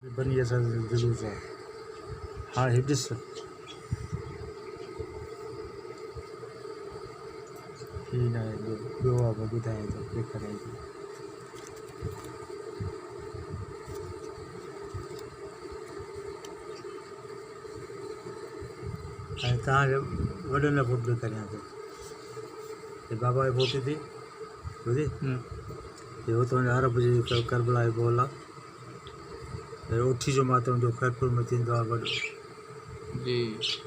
बनी असां दिलि सां हाणे हीउ ॾिस हीउ न आहे ॿियो आहे मां ॿुधायां थो ॾेखारियां थो हाणे तव्हांखे वॾनि लाइ फोटो ॾेखारियां थो हे बाबा जी फोटो थी ॿुधी हे हुतां जो अरब जी करबला जी बोल आहे हे उठी जो मातम जो खैरपुर में थींदो आहे वॾो जी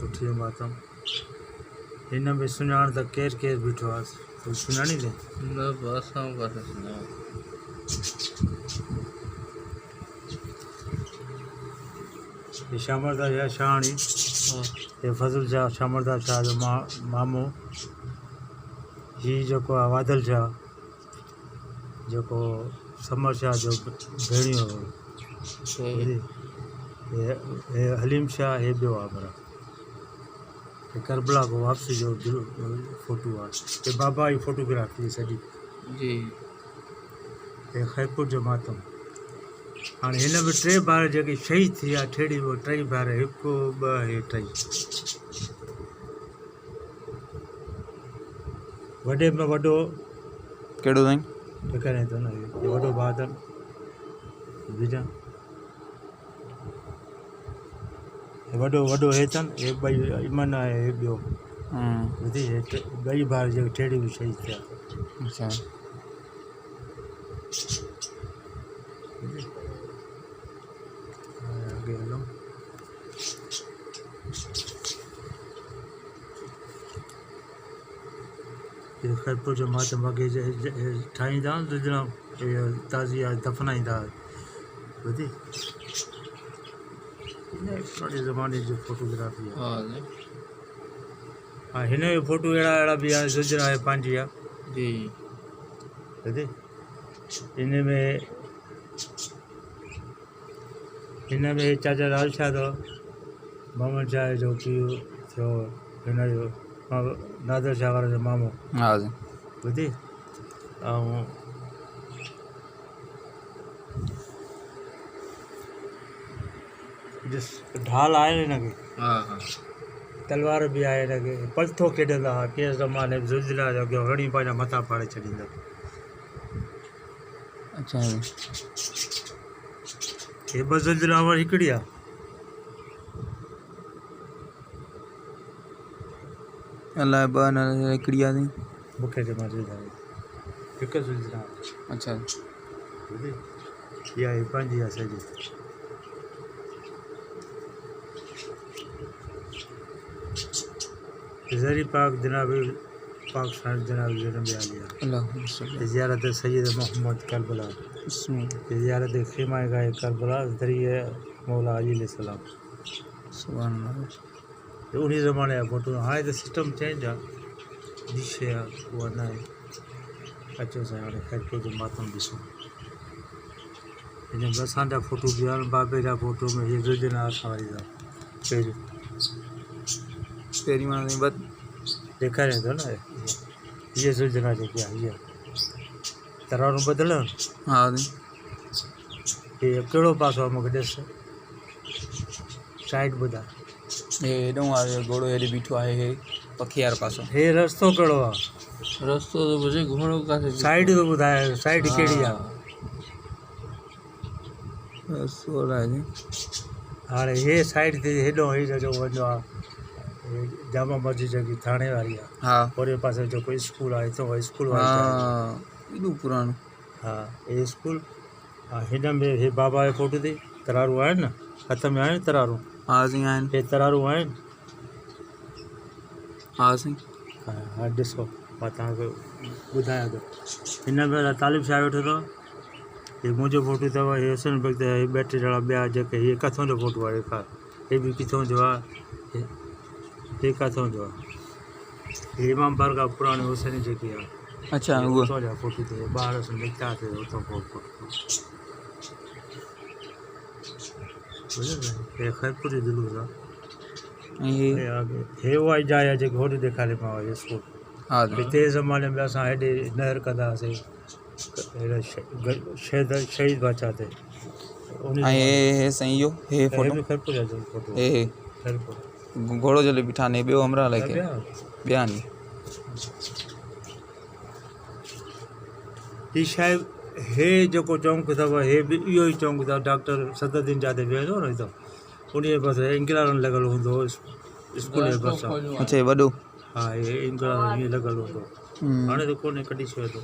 उठी जो मातम हिन में सुञाण त केरु केरु बीठो आहे तूं सुञाणींदे न असां काथे सुञाणो हे शामरदास जा शाहणी हे फज़ल शाह शामरदास शाह जो मामो हीउ जेको आहे वादल शाह जेको समर शाह जो भेणियो हो हे हलीम शाह हे ॿियो आहे पर हे करबला को वापसी जो फोटो आहे हे बाबा जी फोटोग्राफी सॼी जी हे खैरपुर जो मातम हाणे हिन में टे ॿार जेके शहीद थी विया ठेड़ी वो टई ॿार हिकु ॿ हे टई वॾे में वॾो कहिड़ो साईं ॾेखारियां थो न हे वॾो बादल विझां हे वॾो हे अथनि हे ॿई इमन आहे हे ॿियो ॿुधी हे ॿई ॿार जेके ठेड़ी बि शहीद थिया अच्छा अॻे हलूं हे खैरपुर जो मातम अॻे ठाहींदा दुजणा ताज़िया दफ़नाईंदा ॿुधी पुराणे ज़माने जी फोटोग्राफी आहे हा हिन जो फोटो अहिड़ा बि आहे गुजरा आहे पंहिंजी आहे जी ॿुधी हिन में चाचा लाल शाह अथव मोहम्मद शाह जो पीउ थियो हिन जो नादर शाह वारे जो मामो हा ॿुधी ऐं ॾिस ढाल आहे हिनखे हा हा तलवार बि आहे हिनखे पलथो खेॾंदा हुआ कंहिं ज़माने में ज़ुल्ज़िला जो अॻियां हणी पंहिंजा मथां फाड़े छॾींदा अच्छा हे ॿ ज़ुल्ज़िला वरी हिकिड़ी आहे अलाए ॿ न हिकिड़ी आहे मूंखे जे मां ॿुधायो हिकु ज़ुल्ज़िला अच्छा ॿुधी इहा ही पंहिंजी आहे सॼी ज़री पाक जनाब पाक साहिब जनाब जनम आलिया ज़ियारत सैयद मोहम्मद करबला ज़ियारत ख़ीमा गाए करबला ज़रिए मौला अली सलाम सुभान अल्लाह उन ज़माने जा फोटो हाणे त सिस्टम चेंज आहे डिश आहे उहा न आहे अचो साईं हाणे खैरपुर जो मातम ॾिसूं हिन में असांजा फोटो बि आहिनि बाबे जा फोटो में हीअ गुजना असां वारी जा पहिरीं मां बस ॾेखारियां थो न हीअ सुजना जेकी आहे हीअ तरारूं बदिल हा हीअ कहिड़ो पासो आहे मूंखे ॾिस साइड ॿुधाए हे हेॾो आहे घोड़ो हेॾे बीठो आहे हे पखी वारो पासो हे रस्तो कहिड़ो आहे रस्तो त ॿुधे घुमणो काथे साइड थो ॿुधाए साइड कहिड़ी आहे रस्तो आहे हाणे हे साइड ते हेॾो हीअ जो वञो आहे जामा मस्जिद जेकी थाणे वारी आहे हा ओड़े पासे जेको स्कूल आहे हितां स्कूल हा वारी एॾो पुराणो हा हे स्कूल हा हिन में हे बाबा जो फोटो थी तरारूं आहिनि न हथ में आहिनि तरारूं हा साईं आहिनि हे तरारूं आहिनि हा साईं हा हा ॾिसो मां तव्हांखे ॿुधायां थो हिन में तालिब शाह वेठो अथव हे मुंहिंजो फोटो अथव हे हसन बग़्त हे ॿ टे ॼणा ॿिया जेके हीअ किथां जो फोटो आहे ॾेखार हे बि किथां जो आहे हे किथां जो आहे हे इमाम बारगाह पुराणी हुसैनी जेकी आहे अच्छा उहो उतां जा फोटो थिए ॿार निकिता थिए उतां फोटो हे खैरपुर जी जुलूस आहे हे उहा ई जाइ आहे जेकी होॾे ॾेखारियोमांव स्कूल हा हिते ज़माने में असां हेॾे नहर कंदा हुआसीं शहीद बाचा ते उन हे साईं इहो हे फोटो खैरपुर जा फोटो हे खैरपुर घोड़ो जले बीठा ने ॿियो हमरा लाइक ॿिया ॿिया नी ही शायद हे जेको चौंक अथव हे बि इहो ई चौंक अथव डॉक्टर सदरुद्दीन जाते वेहंदो न हितां उन पासे इंकलारन लॻल हूंदो स्कूल जे भरिसां अच्छा हे वॾो हा हे इंकलारन हीअं लॻल हूंदो हाणे त कोन्हे कढी छॾियो थो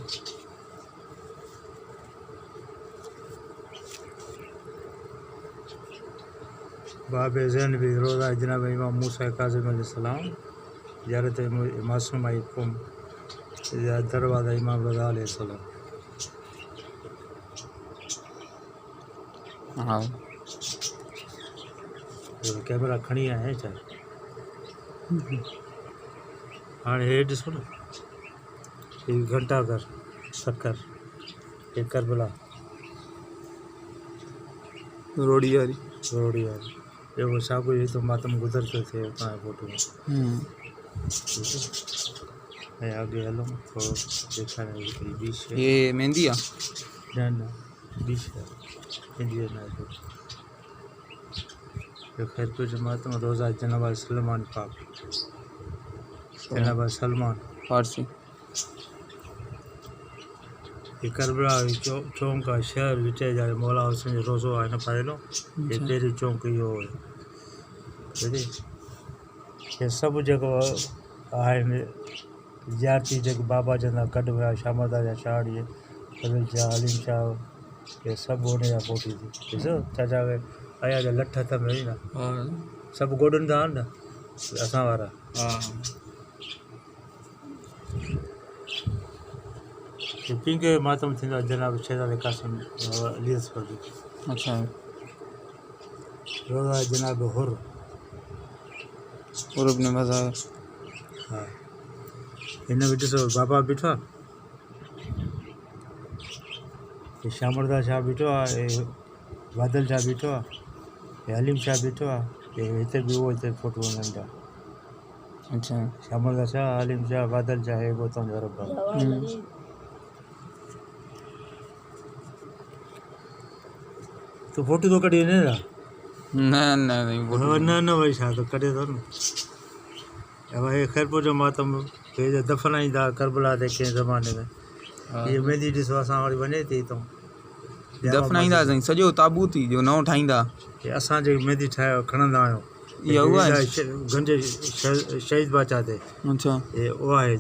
बाबे ज़ैन भी रोज़ा जनाब इमाम मूसा काज़िम अलैहिस्सलाम ज़ियारत मासूम आई क़ौम दरवाज़ा इमाम रज़ा अलैहिस्सलाम हाँ कैमरा खणी आया है छा हाँ हे ॾिसो न हे घंटाघर सक्कर हे करबला रोड़ी वारी रोड़ी वारी एगो साॻियो ई तो मातम गुज़र पियो थिए उतां जो फोटो ऐं अॻे हलो थोरो ॾेखारियो हिकिड़ी ॿी शइ ये मेहंदी आहे न न ॿी शइ इंडियन आहे खैरपुर जो मातम रोज़ा जनाब सलमान पाक जनाब सलमान फारसी ये करबला चौंक आहे शहर विच जा मौला हुसैन जो रोज़ो आहे न पायलो ये पहिरीं चौंक इहो हुयो हे सभु जेको आहिनि ज़ियारती जेके बाबा जन गॾु हुया शामदा जा शाहड़ीअ फज़ल शाह हलीम शाह हे सभु हुन जा फोटो थी ॾिसो चाचा आया जा लठ हथ में हुई न सभु गोॾनि था न असां वारा पिंके मातम थींदो आहे जनाब शेराली कासिम अली असफर जो अच्छा रोज़ा जनाब हुर उर्ब ने मज़ा हा हिन में ॾिसो बाबा बीठो आहे हे शामरदा शाह बीठो आहे हे बादल शाह बीठो आहे हे हलीम शाह बीठो आहे हे हिते बि उहो हिते फोटो हुननि जा अच्छा शामरदा शाह हलीम शाह बादल शाह हे गौतम जा रब्बा तो फोटो तो कढी न न न वरी छा त कढे थो न अब हे खैरपुर जो मातम हे जो दफ़नाईंदा करबला ते कंहिं ज़माने में इहे मेहंदी ॾिसो असां वटि वञे थी हितां दफ़नाईंदा साईं सॼो ताबूत ई जो नओं ठाहींदा हे असां जेकी मेहंदी ठाहे खणंदा आहियूं इहा उहा आहे गंज शहीद बाचा ते अच्छा हे उहा आहे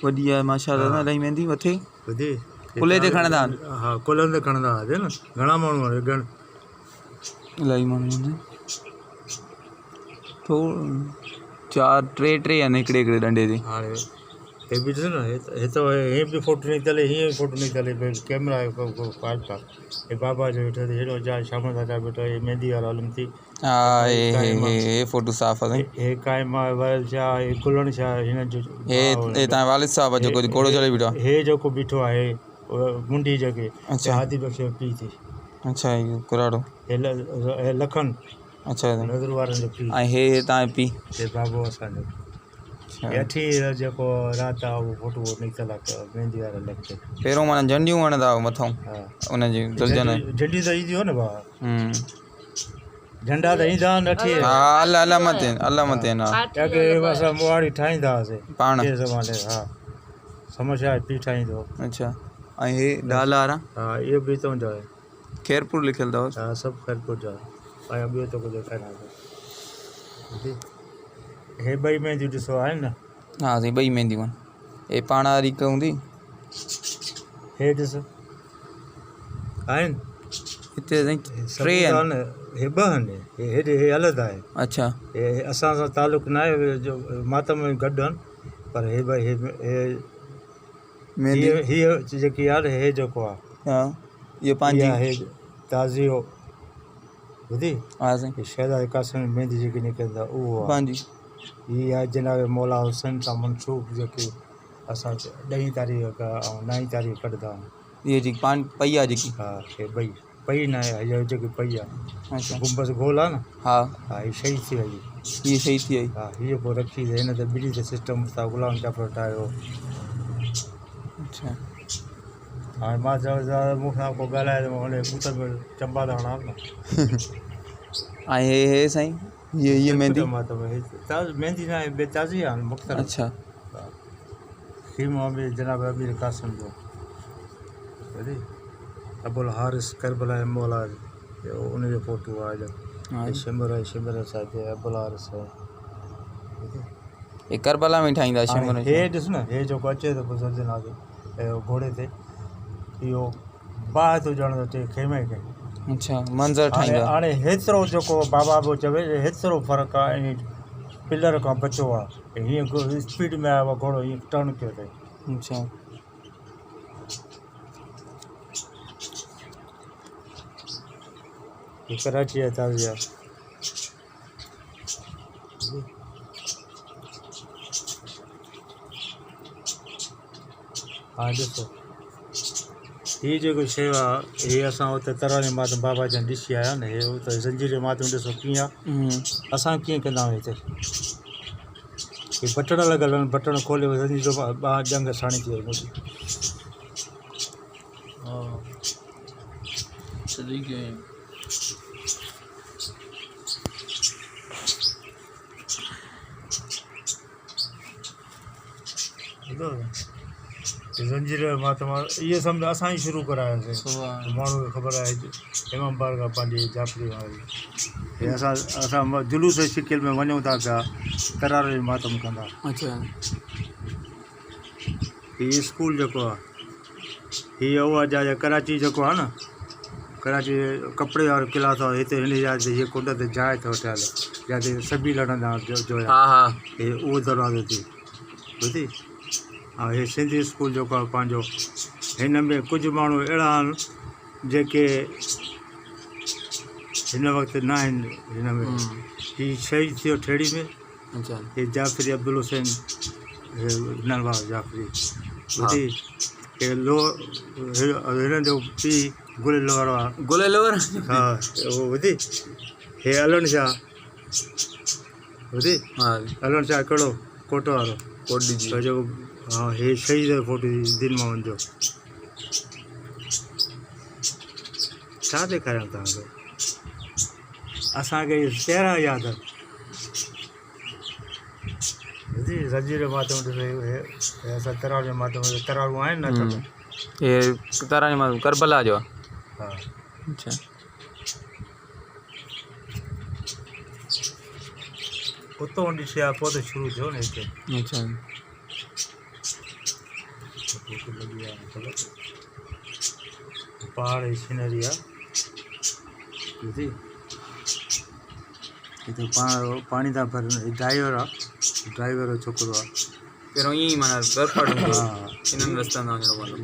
वॾी आहे माशाअल्लाह इलाही मेहंदी मथे ॿुधी कुले ते खणंदा आहिनि हा कुलनि ते खणंदा हुआसीं न घणा माण्हू आहिनि घण इलाही माण्हू आहिनि थोरो चारि टे आहिनि हिकिड़े डंडे ते हाणे हे बि ॾिसो न हे त हे बि फोटो निकितल हीअं बि फोटो निकितल कैमरा पार्क आहे हे बाबा जो वेठो हेॾो जा शाम जा वेठो हे मेहंदी वारो हलनि थी हा हे फोटो साफ़ आहे हे काइम वरल शाह हे गुलण शाह हिन जो हे तव्हां वालिद साहब जेको घोड़ो चले बीठो आहे हे जेको बीठो आहे मुंडी जेके हादी बख़्श पीउ थी अच्छा इहो कुराड़ो हे लखन अच्छा नज़र वारनि जो पीउ ऐं हे तव्हां पी हे बाबो असांजो हे अठी जेको राति आहे उहो फोटो निकितल आहे मेहंदी वारे लख ते पहिरियों माना झंडियूं हणंदा हुआ मथां हा उनजी दुल्हन झंडी त ईंदी हो न भाउ झंडा त ईंदा आहिनि अठी हा अलामत आहिनि हा अॻे असां मोहाड़ी ठाहींदा हुआसीं पाण के ज़माने हा समझा पीउ ठाहींदो अच्छा ऐं हे डाल वारा हा इहो बि हितां जो आहे खैरपुर लिखियलु अथव हा सभु खैरपुर जा ऐं ॿियो त कुझु ॾेखारियां हे ॿई मेहंदियूं ॾिसो आहिनि न हा साईं ॿई मेहंदियूं आहिनि हे पाण वारी हिकु हूंदी हे ॾिसो आहिनि हिते साईं टे आहिनि हे ॿ आहिनि हेॾे हे अलॻि आहे अच्छा हे असां सां तालुक़ु न आहे जो मातम में गॾु आहिनि पर हे भई हे मेहंदी हीअ जेकी आहे हे जेको आहे हा इहो पंहिंजी हे ताज़ियो ॿुधी हा साईं शहज़ाद कासिम मेहंदी जेकी निकिरंदा उहो आहे पंहिंजी हीअ आहे जनाब मौला हुसैन सां मनसूब जेके असां 10 तारीख़ खां ऐं 9 तारीख़ कढंदा आहियूं इहा जेकी पई आहे जेकी हा हे ॿई पई न आहे हीअ जेकी पई आहे अच्छा गुंबस गोल आहे न हा हा हीअ शही थी वई इहा सही थी वई हा हीअ पोइ रखी हिन ते ॿिली ते सिस्टम सां गुलाम जाफ़र ठाहियो अच्छा हाणे मां मूंखां को ॻाल्हाए त हुन कूतर में चंबा था हणां न ऐं हे साईं ये मेहंदी मातम मेहंदी न आहे बेताज़ी आहे मुख़्तलिफ़ अच्छा खीमो में जनाब अमीर कासिम जो अबुल हारिस करबला मौला उनजो फोटो आहे हाँ शिमर साहिब अबुल हारिस ये करबला में ठाहींदा शिमर हे ॾिस न हे जेको अचे थो बुज़ुर्ग नाज़ घोड़े ते इहो बाहि थो ॼण अचे खेमे खे अच्छा मंज़र ठाहींदा हाणे हेतिरो जेको बाबा बि चवे हेतिरो फ़र्क़ु आहे पिलर खां बचो आहे हीअं स्पीड में आयो आहे घोड़ो हीअं टर्न कयो अथई अच्छा कराची आहे ताज़ी आहे हा ॾिसो हीअ जेको शइ आहे हीअ असां हुते तरानी मातम बाबा जन ॾिसी आया न हे हुते ज़ंजीर मातम ॾिसो कीअं आहे असां कीअं कंदा आहियूं हिते हे बटण लॻल आहिनि बटण खोले ज़ंजीर ॿाहिरि जंग साणी थी वई मुंहिंजी ज़ंजीर मातम इहे सम्झ असां ई शुरू करायोसीं माण्हू खे ख़बर आहे इमाम बारगाह पंहिंजी जाफ़री वारी हे असां जुलूस जी शिकिल में वञूं था पिया तरार जो मातम कंदा अच्छा हीअ स्कूल जेको आहे हीअ उहा जाइ कराची जेको आहे न कराची कपिड़े वारो क्लास आहे हिते हिन जाइ ते हीअ कुंड ते जाइ अथव ठहियल जिते सभी लड़ंदा जो हा हा हे उहो दरवाज़ो थी ॿुधी हा हे सिंधी स्कूल जेको आहे पंहिंजो हिन में कुझु माण्हू अहिड़ा आहिनि जेके हिन वक़्तु न आहिनि हिन में हीअ शहीद थियो ठेड़ी में अच्छा हे जाफ़री अब्दुल हुसैन नरवाज़ जाफ़री ॿुधी हे हिन जो पीउ गुल लोहर आहे गोले लोवर हा उहो ॿुधी हे अलण शाह ॿुधी हाँ अलण शाह कहिड़ो कोटो वारो कोट दीजिए जेको हा हे शहीद जो फोटो दिल मोहन जो छा ॾेखारियां तव्हांखे असांखे चहिरा यादि आहिनि ज़ंजीर मातम ॾिसो असां तरार जे मातम तरारूं आहिनि न ये तारानी मां करबला जो हा अच्छा उतो ॾिसी आहे पोइ त शुरू थियो न हिते अच्छा पहाड़ जी सीनरी आहे ॿुधी हिते पाणी था भरनि ड्राइवर आहे ड्राइवर जो छोकिरो आहे पहिरों ईअं ई माना दरपड़ हूंदो हा इन्हनि रस्तनि तां वञिणो पवंदो